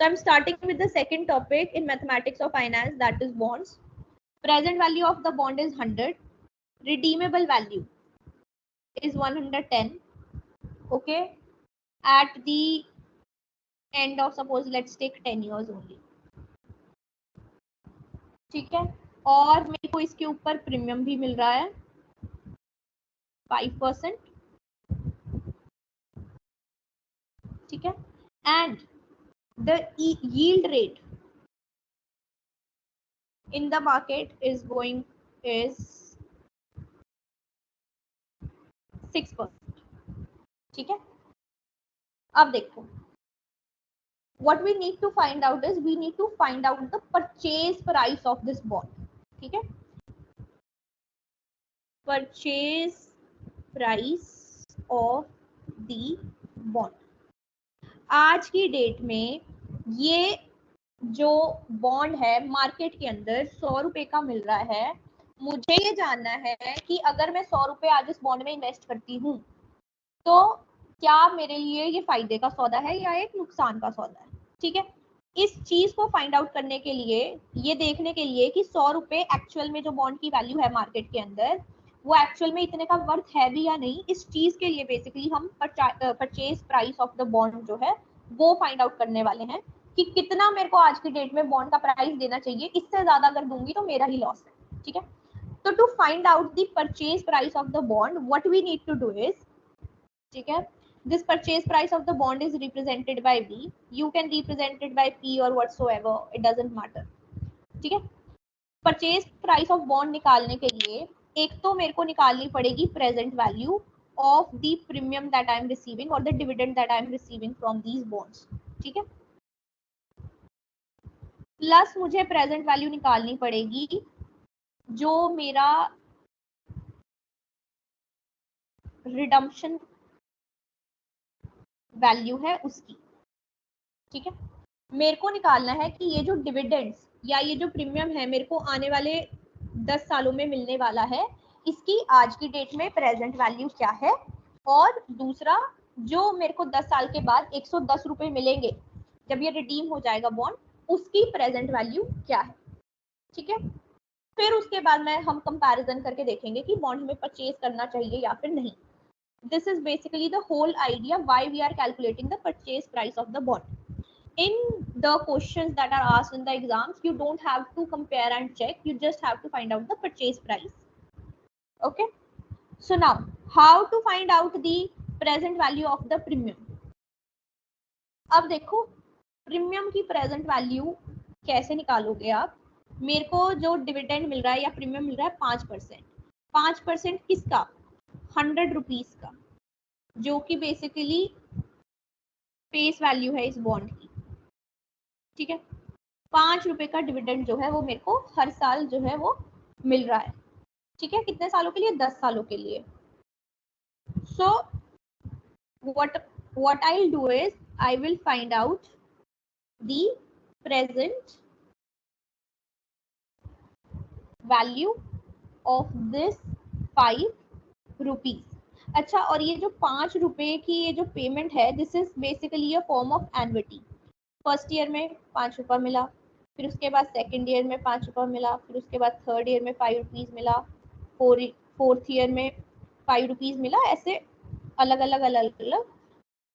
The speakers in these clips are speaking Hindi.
So I'm starting with the second topic in mathematics of finance, that is bonds. Present value of the bond is 100. Redeemable value is 110. Okay. At the end of, suppose let's take 10 years only. ठीक है, और मेरे को इसके ऊपर प्रीमियम भी मिल रहा है 5%. ठीक है, and the yield rate in the market is 6%. ठीक है, अब देखो, what we need to find out is we need to find out the purchase price of this bond. ठीक है, purchase price of the bond. आज की डेट में ये जो बॉन्ड है मार्केट के अंदर 100 रुपए का मिल रहा है. मुझे ये जानना है कि अगर मैं 100 रुपए आज इस बॉन्ड में इन्वेस्ट करती हूँ तो क्या मेरे लिए ये फायदे का सौदा है या एक नुकसान का सौदा है. ठीक है, इस चीज को फाइंड आउट करने के लिए, ये देखने के लिए कि 100 रुपए एक्चुअल में जो बॉन्ड की वैल्यू है मार्केट के अंदर वो एक्चुअल में इतने का वर्थ है भी या नहीं, इस चीज के लिए बेसिकली हम purchase price of the bond जो है वो फाइंड आउट करने वाले हैं कि कितना मेरे को आज की डेट में बॉन्ड का प्राइस देना चाहिए. इससे ज्यादा अगर दूंगी तो मेरा ही लॉस है. ठीक है, तो to find out the purchase price of the bond what we need to do is, ठीक है, this purchase price of the bond is represented by B. You can represent it by P or whatsoever, it doesn't matter. ठीक है, परचेज प्राइस ऑफ बॉन्ड निकालने के लिए एक तो मेरे को निकालनी पड़ेगी present value of the premium that I am receiving और the dividend that I am receiving from these bonds. ठीक है, प्लस मुझे प्रेजेंट वैल्यू निकालनी पड़ेगी जो मेरा रिडम्पशन वैल्यू है उसकी. ठीक है, मेरे को निकालना है कि ये जो डिविडेंड्स या ये जो प्रीमियम है मेरे को आने वाले 10 सालों में मिलने वाला है, इसकी आज की डेट में प्रेजेंट वैल्यू क्या है, और दूसरा जो मेरे को 10 साल के बाद 110 रुपए मिलेंगे जब ये रिडीम हो जाएगा बॉन्ड, उसकी प्रेजेंट वैल्यू क्या है. ठीक है, फिर उसके बाद में हम कंपैरिजन करके देखेंगे कि बॉन्ड में परचेज करना चाहिए या फिर नहीं. This is basically the whole idea why we are calculating the purchase price of the bond. In the questions that are asked in the exams, you don't have to compare and check, you just have to find out the purchase price. Okay, so now how to find out the present value of the premium. अब देखो प्रीमियम की प्रेजेंट वैल्यू कैसे निकालोगे आप. मेरे को जो डिविडेंड मिल रहा है या प्रीमियम मिल रहा है 5%. 5% किसका, 100 रुपीज का, जो कि बेसिकली फेस वैल्यू है इस बॉन्ड की. ठीक है, 5 रुपए का डिविडेंड जो है वो मेरे को हर साल जो है वो मिल रहा है. ठीक है, कितने सालों के लिए, 10 सालों के लिए. सो what I'll do is I will find out the present value of this 5 rupees. अच्छा, और ये जो 5 रुपए की ये जो पेमेंट है, this is basically a form of annuity. First year में 5 रुपया मिला, फिर उसके बाद सेकेंड ईयर में 5 रुपया मिला, फिर उसके बाद थर्ड ईयर में 5 रुपीज मिला, फोर्थ ईयर में 5 रुपीज मिला, ऐसे अलग अलग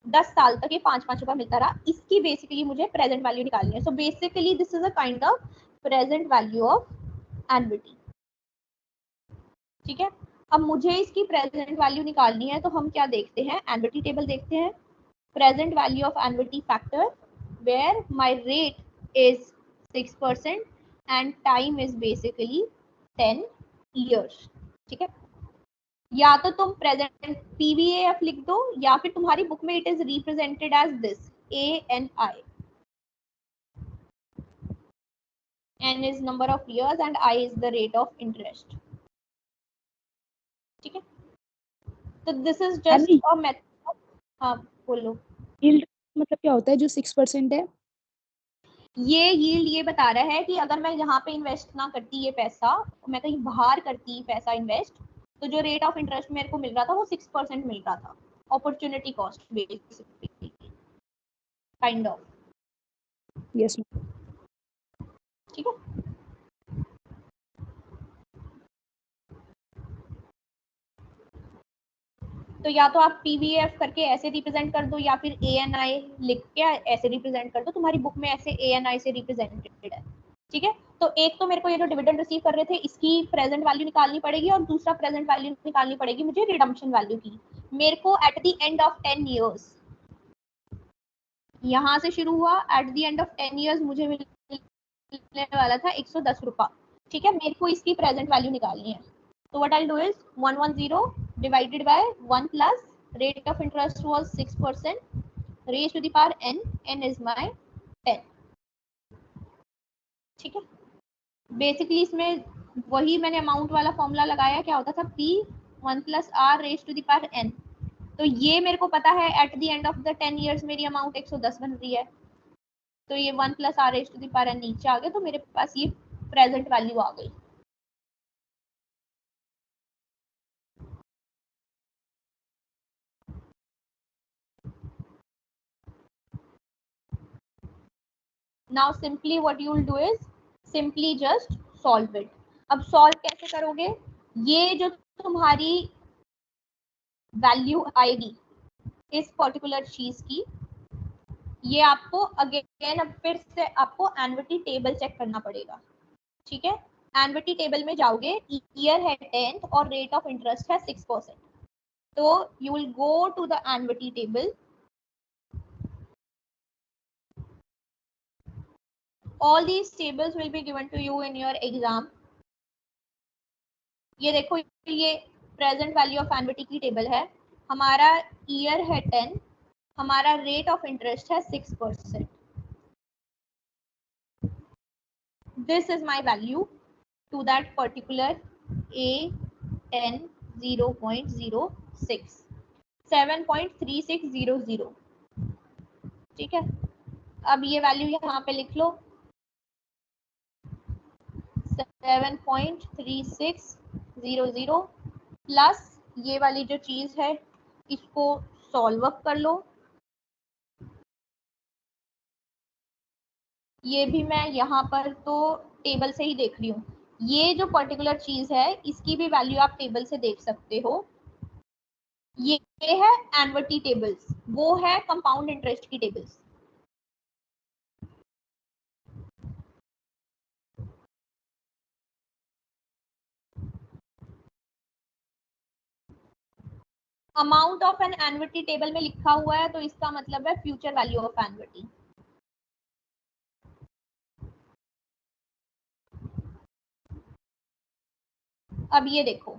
10 साल तक ये 5-5 रुपया मिलता रहा. इसकी बेसिकली मुझे प्रेजेंट वैल्यू निकालनी है. So basically this is a kind of present value of annuity. ठीक है, अब मुझे इसकी प्रेजेंट वैल्यू निकालनी है तो हम क्या देखते हैं, एन्युटी टेबल देखते हैं. Present value of annuity factor where my rate is 6% and time is basically 10 years. ठीक है, या तो तुम प्रेजेंट PVAF लिख दो या फिर तुम्हारी बुक में it is represented as this ANI. N is number of years and I is the rate of interest. ठीक है, तो this is just a method. हाँ बोलो. यील्ड मतलब क्या होता है जो 6% है? ये यील्ड ये बता रहा है कि अगर मैं यहाँ पे इन्वेस्ट ना करती ये पैसा, मैं कहीं बाहर करती पैसा इन्वेस्ट, तो जो रेट ऑफ इंटरेस्ट मेरे को मिल रहा था वो 6% मिल रहा था. Opportunity cost basically kind of. Yes ठीक है। तो या तो आप पीवीएफ करके ऐसे रिप्रेजेंट कर दो या फिर एएनआई लिख के ऐसे रिप्रेजेंट कर दो, तुम्हारी बुक में ऐसे एएनआई से रिप्रेजेंटेड है। ठीक है, तो एक तो मेरे को ये जो डिविडेंड रिसीव कर रहे थे इसकी प्रेजेंट वैल्यू निकालनी पड़ेगी और दूसरा प्रेजेंट वैल्यू निकालनी पड़ेगी मुझे रिडम्पशन वैल्यू की। मेरे को at the end of 10 years, यहाँ से शुरू हुआ, at the end of 10 years मुझे मिलने वाला था 110 रुपया। ठीक है, मेरे को इसकी प्रेजेंट वैल्यू निकालनी है। तो what I do is 110 divided by 1 plus rate of interest was 6% raised to the power n, n is my 10। ठीक है, बेसिकली इसमें वही मैंने अमाउंट वाला फॉर्मूला लगाया, क्या होता था p 1 plus r raised to the power n। तो ये मेरे को पता है at the end of the 10 years मेरी अमाउंट 110 बन रही है, तो ये 1 plus r raised to the power n नीचे आ गया, तो मेरे पास ये प्रेजेंट वैल्यू आ गई। Now simply what you will do is simply just solve it। अब सॉल्व कैसे करोगे, ये जो तुम्हारी वैल्यू आएगी इस पर्टिकुलर चीज की, ये आपको अगेन अब फिर से आपको एन्युटी टेबल चेक करना पड़ेगा। ठीक है, एन्युटी टेबल में जाओगे, ईयर है 10th और रेट ऑफ इंटरेस्ट है 6%। तो you will go to the annuity table, all these tables will be given to you in your exam। ये देखो, ये प्रेजेंट वैल्यू ऑफ एन्युटी की टेबल है, हमारा ईयर है 10, हमारा रेट ऑफ इंटरेस्ट है 6%। This is my value to that particular A10 0.06 7.3600। ठीक है, अब ये वैल्यू यहाँ पे लिख लो 7.3600 प्लस ये वाली जो चीज है इसको सॉल्व अप कर लो। ये भी मैं यहाँ पर तो टेबल से ही देख रही हूँ, ये जो पर्टिकुलर चीज है इसकी भी वैल्यू आप टेबल से देख सकते हो। ये है एन्युटी टेबल्स, वो है कंपाउंड इंटरेस्ट की tables. Amount of an annuity table में लिखा हुआ है तो इसका मतलब है फ्यूचर वैल्यू ऑफ एन्युटी। अब ये देखो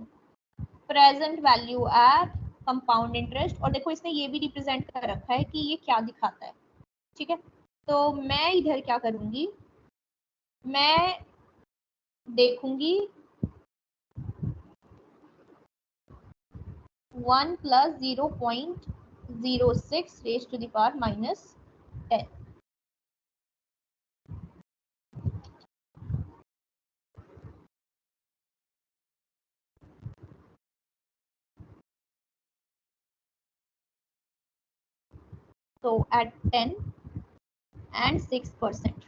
present value at compound interest, और देखो इसने ये भी रिप्रेजेंट कर रखा है कि ये क्या दिखाता है। ठीक है, तो मैं इधर क्या करूंगी, मैं देखूंगी 1 plus 0.06 raised to the power minus 10। तो एट 10 एंड 6%।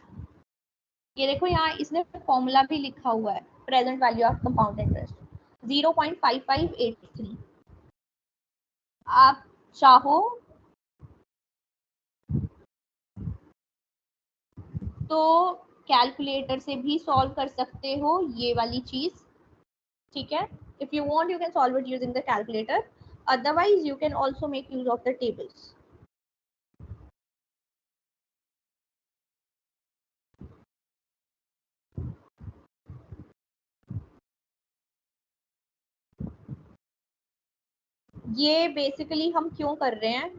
ये देखो यहाँ इसने फॉर्मूला भी लिखा हुआ है, present value of compound interest 0.5583। आप चाहो तो कैलकुलेटर से भी सॉल्व कर सकते हो ये वाली चीज। ठीक है, if you want you can solve it using the calculator, otherwise you can also make use of the tables. ये बेसिकली हम क्यों कर रहे हैं,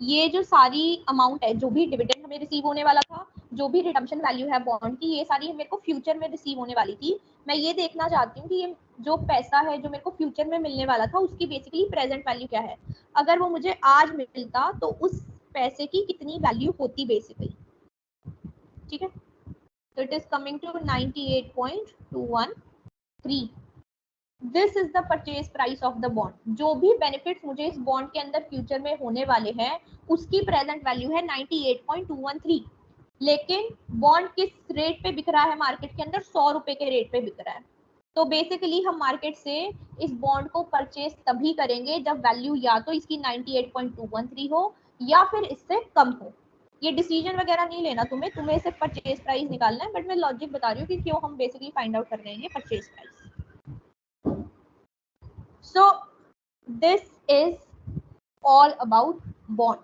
ये जो सारी अमाउंट है, जो भी डिविडेंड हमें रिसीव होने वाला था, जो भी रिडम्पशन वैल्यू है बॉन्ड की, ये सारी मेरे को फ्यूचर में रिसीव होने वाली थी। मैं ये देखना चाहती हूँ कि ये जो पैसा है जो मेरे को फ्यूचर में मिलने वाला था उसकी बेसिकली प्रेजेंट वैल्यू क्या है। अगर वो मुझे आज मिलता तो उस पैसे की कितनी वैल्यू होती बेसिकली। ठीक है, तो it is coming to 98.213। This is the purchase price of the bond. जो भी बेनिफिट्स मुझे इस बॉन्ड के अंदर फ्यूचर में होने वाले हैं उसकी प्रेजेंट वैल्यू है 98.213, लेकिन बॉन्ड किस रेट पे बिक रहा है मार्केट के अंदर, 100 रुपए के रेट पे बिक रहा है। तो बेसिकली हम मार्केट से इस बॉन्ड को परचेज तभी करेंगे जब वैल्यू या तो इसकी 98.213 हो या फिर इससे कम हो। ये डिसीजन वगैरह नहीं लेना तुम्हें सिर्फ परचेज प्राइस निकालना है, बट मैं लॉजिक बता रही हूँ कि क्यों हम बेसिकली फाइंड आउट कर रहे हैं purchase price. So this is all about bond.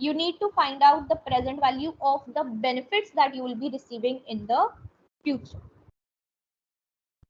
You need to find out the present value of the benefits that you will be receiving in the future.